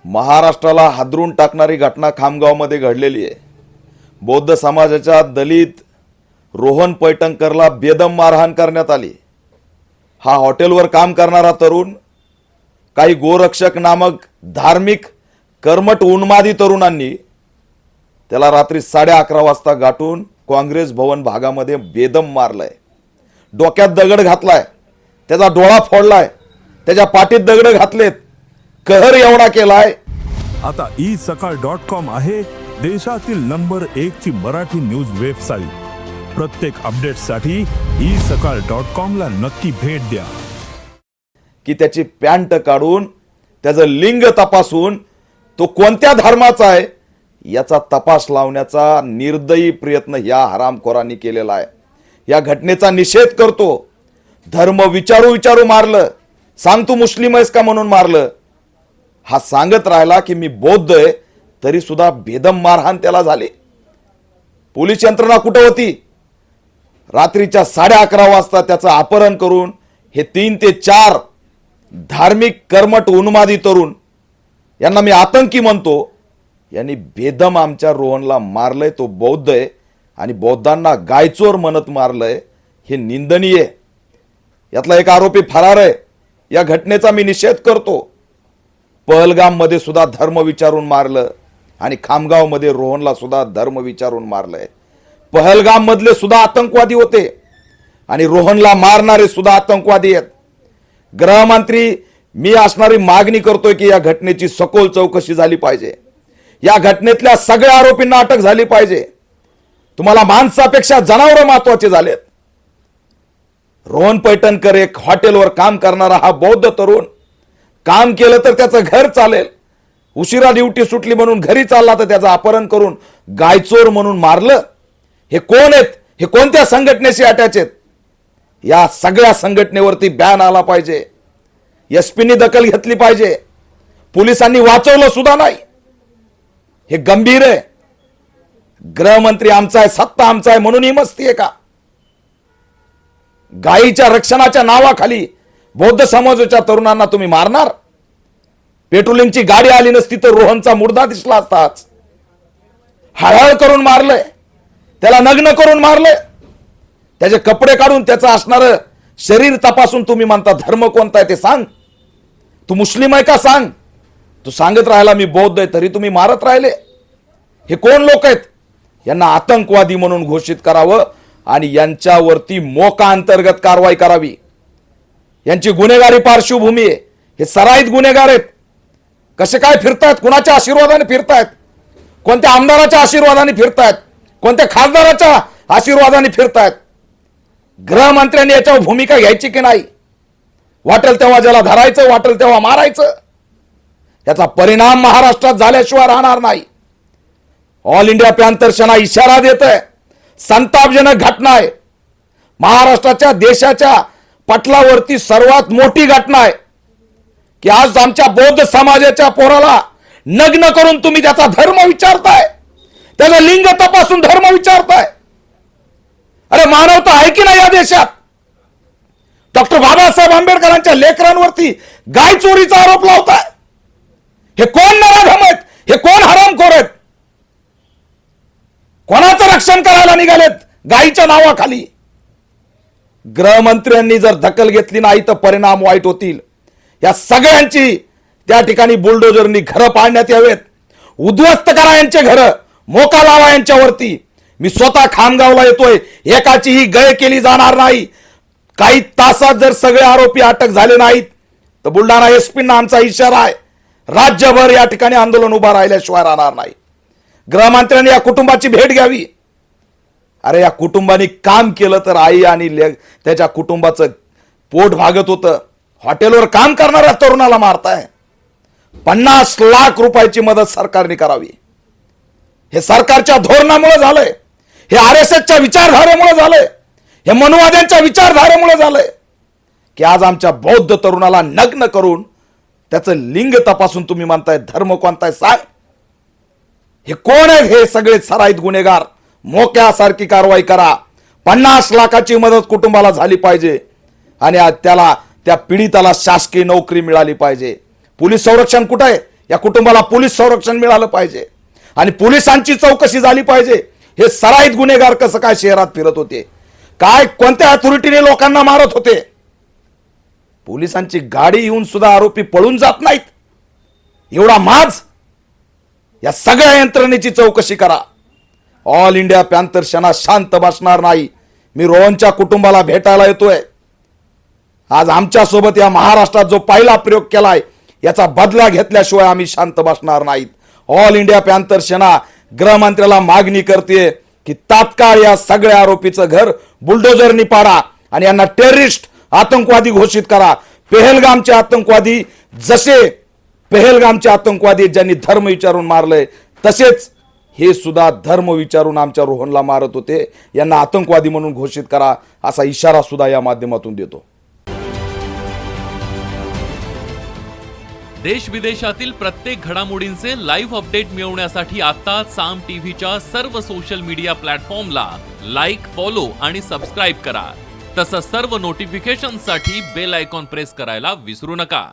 महाराष्ट्राला हादरून टाकणारी घटना खामगावमध्ये घडलेली आहे। बौद्ध समाजाच्या दलित रोहन पैठणकरला बेदम मारहाण करण्यात आली। हा हॉटेलवर काम करणारा तरुण काही गोरक्षक नामक धार्मिक कर्मठ उन्मादी तरुणांनी त्याला रात्री 11:30 वाजता गाठून काँग्रेस भवन भागामध्ये बेदम मारलाय। डोक्यात दगड घातलाय, त्याचा डोळा फोडलाय, त्याच्या पाठीत दगड घातलेत, कहर एवढा केलाय। आता isakal.com आहे देशातील नंबर 1 ची मराठी न्यूज वेबसाईट। प्रत्येक अपडेटसाठी isakal.com ला नक्की भेट द्या। की त्याची पॅन्ट काढून त्याचं लिंग तपासून तो कोणत्या धर्माचा आहे याचा तपास लावण्याचा निर्दयी प्रयत्न या हरामखोरांनी केलेला आहे। या घटनेचा निषेध करतो। धर्म विचारू मारलं, सांग तू मुस्लिम आहेस का म्हणून मारलं। हा सांगत राहिला की मी बौद्ध आहे, तरी सुद्धा बेदम मारहाण त्याला झाली। पोलीस यंत्रणा कुठे होती? रात्रीच्या 11:30 वाजता त्याचं अपहरण करून हे 3 ते 4 धार्मिक कर्मठ उन्मादी तरुण, यांना मी आतंकी म्हणतो, यांनी बेदम आमच्या रोहनला मारलंय। तो बौद्ध आहे आणि बौद्धांना गायचोर म्हणत मारलंय, हे निंदनीय आहे। यातला एक आरोपी फरार आहे। या घटनेचा मी निषेध करतो। पहलगाम मध्ये सुद्धा धर्म विचारून मारलं आणि खामगाव मध्ये रोहनला सुद्धा धर्म विचारून मारलंय। पहलगाम मधले सुद्धा आतंकवादी होते आणि रोहनला मारणारे सुद्धा आतंकवादी आहेत। गृहमंत्री मी असणारी मागणी करतोय की या घटनेची सखोल चौकशी झाली पाहिजे। या घटनेतल्या सगळ्या आरोपींना अटक झाली पाहिजे। तुम्हाला माणसापेक्षा जनावर महत्वाचे झालेत। रोहन पैठणकर एक हॉटेलवर काम करणारा हा बौद्ध तरुण, काम केलं तर त्याचं घर चालेल, उशिरा ड्युटी सुटली म्हणून घरी चालला तर त्याचं अपहरण करून गायचोर म्हणून मारलं। हे कोण आहेत? हे कोणत्या संघटनेशी अटॅच आहेत? या सगळ्या संघटनेवरती बॅन आला पाहिजे। एसपीनी दखल घेतली पाहिजे। पोलिसांनी वाचवलं सुद्धा नाही। हे गंभीर आहे। गृहमंत्री आमचा आहे, सत्ता आमचा आहे म्हणून ही मस्ती आहे का? गायीच्या रक्षणाच्या नावाखाली बौद्ध समाजाच्या तरुणांना तुम्ही मारणार? पेट्रोलिंगची गाडी आली नसती तर रोहनचा मुर्दा दिसला असताच। हळहळ करून मारलंय, त्याला नग्न करून मारलंय, त्याचे कपडे काढून त्याचं असणारं शरीर तपासून तुम्ही म्हणता धर्म कोणता आहे ते सांग। तू मुस्लिम आहे का सांग। तू सांगत राहिला मी बौद्ध आहे, तरी तुम्ही मारत राहिले। हे कोण लोक आहेत? यांना आतंकवादी म्हणून घोषित करावं आणि यांच्यावरती मोका अंतर्गत कारवाई करावी। यांची गुन्हेगारी पार्श्वभूमी आहे। हे सराईत गुन्हेगार आहेत। कसे काय फिरतायत? कुणाच्या आशीर्वादाने फिरतायत? कोणत्या आमदाराच्या आशीर्वादाने फिरतायत? कोणत्या खासदाराच्या आशीर्वादाने फिरतायत? गृहमंत्र्यांनी याच्यावर भूमिका घ्यायची की नाही? वाटेल तेव्हा ज्याला धरायचं, वाटेल तेव्हा मारायचं। याचा परिणाम महाराष्ट्रात झाल्याशिवाय राहणार नाही। ऑल इंडिया पॅंथर्सना इशारा देत आहे। संतापजनक घटना आहे। महाराष्ट्राच्या देशाच्या पटलावरती सर्वात मोठी घटना आहे की आज आमच्या बौद्ध समाजाच्या पोराला नग्न करून तुम्ही त्याचा धर्म विचारताय, त्याचं लिंग तपासून धर्म विचारताय। अरे मानवता आहे की नाही या देशात? डॉक्टर बाबासाहेब आंबेडकरांच्या लेकरांवरती गाय चोरीचा आरोप लावताय। हे कोण नराधम आहेत? हे कोण हरामखोर आहेत? कोणाचं रक्षण करायला निघालेत गायीच्या नावाखाली? गृहमंत्र्यांनी जर दखल घेतली नाही तर परिणाम वाईट होतील। या सगळ्यांची त्या ठिकाणी बुलडोजरनी घरं पाडण्यात यावेत। उद्ध्वस्त करा यांचे घरं, मोका लावा यांच्यावरती। मी स्वतः खामगावला येतोय, एकाचीही गय केली जाणार नाही। काही तासात जर सगळे आरोपी अटक झाले नाहीत तर बुलढाणा एसपींना आमचा इशारा आहे, राज्यभर या ठिकाणी आंदोलन उभा राहिल्याशिवाय राहणार नाही। गृहमंत्र्यांनी या कुटुंबाची भेट घ्यावी। अरे या कुटुंबाने काम केलं तर आई आणि त्याच्या कुटुंबाचं पोट भागत होतं। हॉटेलवर काम करणाऱ्या तरुणाला मारताय। 50 लाख रुपयाची मदत सरकारने करावी। हे सरकारच्या धोरणामुळे झालंय। हे आरएसएसच्या विचारधारेमुळे झालंय। हे मनुवाद्यांच्या विचारधारेमुळे झालंय की आज आमच्या बौद्ध तरुणाला नग्न करून त्याचं लिंग तपासून तुम्ही म्हणताय धर्म कोणता आहे सांग। हे कोण आहे? हे सगळे सराईत गुन्हेगार। मोक्यासारखी कारवाई करा। 50 लाखाची मदत कुटुंबाला झाली पाहिजे आणि त्याला त्या पीडिताला शासकीय नोकरी मिळाली पाहिजे। पोलीस संरक्षण कुठे आहे या कुटुंबाला पोलीस संरक्षण मिळालं पाहिजे आणि पोलिसांची चौकशी झाली पाहिजे. हे सराईत गुन्हेगार कसं काय शहरात फिरत होते, काय कोणत्या अथॉरिटीने लोकांना मारत होते. पोलिसांची गाडी येऊन सुद्धा आरोपी पळून जात नाहीत. एवढा माज. या सगळ्या यंत्रणेची चौकशी करा. ऑल इंडिया पॅन्थर सेना शांत बसणार नाही. मी रोहनच्या कुटुंबाला भेटायला येतोय. आज आमच्या सोबत या महाराष्ट्रात जो पहिला प्रयोग केलाय याचा बदला घेतल्याशिवाय आम्ही शांत बसणार नाहीत. ऑल इंडिया पॅन्थर सेना गृहमंत्र्याला मागणी करते की तात्काळ या सगळ्या आरोपीचं घर बुलडोजरनी पाडा आणि यांना टेररिस्ट आतंकवादी घोषित करा. पेहलगामचे आतंकवादी जसे पेहलगामचे आतंकवादी ज्यांनी धर्म विचारून मारलंय तसेच हे सुद्धा धर्म विचारून आमच्या रोहनला मारत होते. यांना आतंकवादी म्हणून घोषित करा असा इशारा सुद्धा या माध्यमातून देतो. देश विदेशातील प्रत्येक घडामोडींचे लाईव्ह अपडेट मिळवण्यासाठी आता साम टीव्हीच्या सर्व सोशल मीडिया प्लॅटफॉर्मला लाईक, फॉलो आणि सबस्क्राईब करा. तसंच सर्व नोटिफिकेशनसाठी बेल आयकॉन प्रेस करायला विसरू नका.